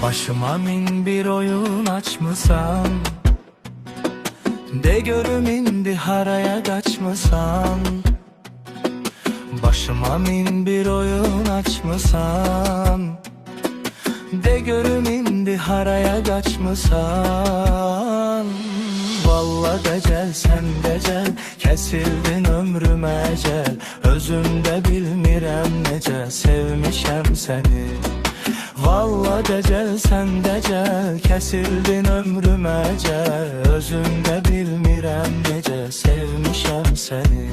Başıma min bir oyun açmısan, de görüm indi haraya kaçmısan. Başıma min bir oyun açmısan, de görüm indi haraya kaçmısan. Valla decel sen decel, kesildin ömrüme ecel. Özümde bilmirem nece sevmişem seni. Valla decel sen decel, kesildin ömrüme ecel. Özümde bilmirem nece sevmişem seni.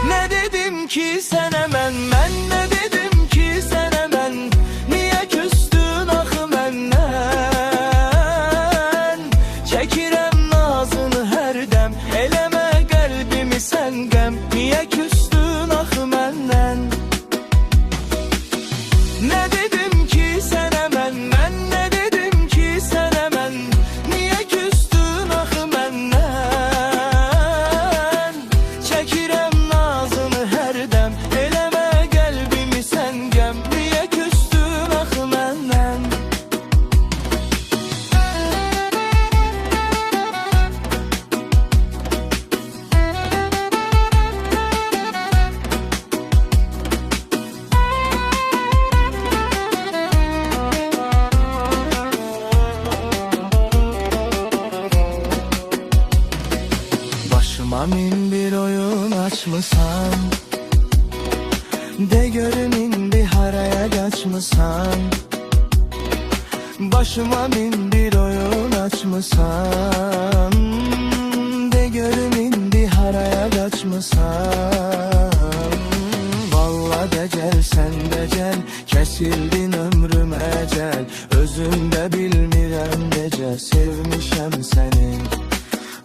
Ne dedim ki sen hemen, ben ne dedim ki sen hemen. Niye küstün ahı menden? Çekirem nazını her dem, eleme kalbimi sen gem. Niye küstün ahı menden? Ne dedim ki sen hemen, ben ne dedim ki sen hemen. Niye küstün ahı menden? Çekirem nazını her dem, eleme kalbimi sen gem. Niye küstün ahı menden? Başıma min bir oyun açmısan, de görüm indi haraya kaçmısan. Başıma min bir oyun açmısan, de görüm indi haraya kaçmısan. Valla decel sen decel, kesildin ömrüm ecel. Özümde bilmirem nece sevmişem seni.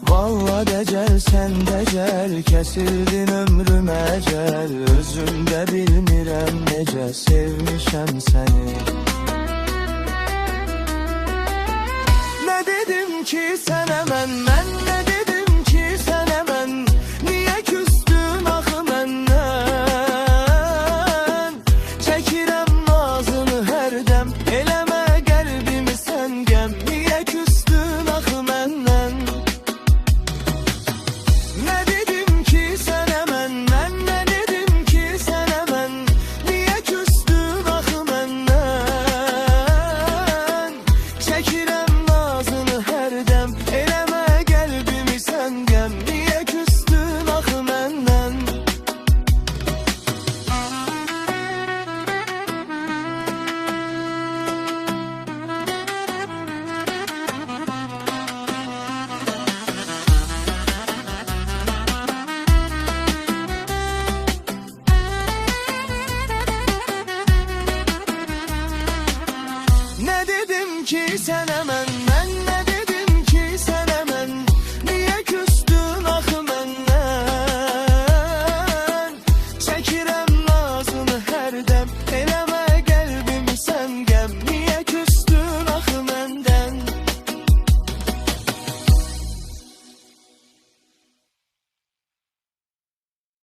Valla decel sen decel, kesildin ömrüm ecel. Özümde bilmirem nece sevmişem seni. Ne dedim ki sen hemen, ben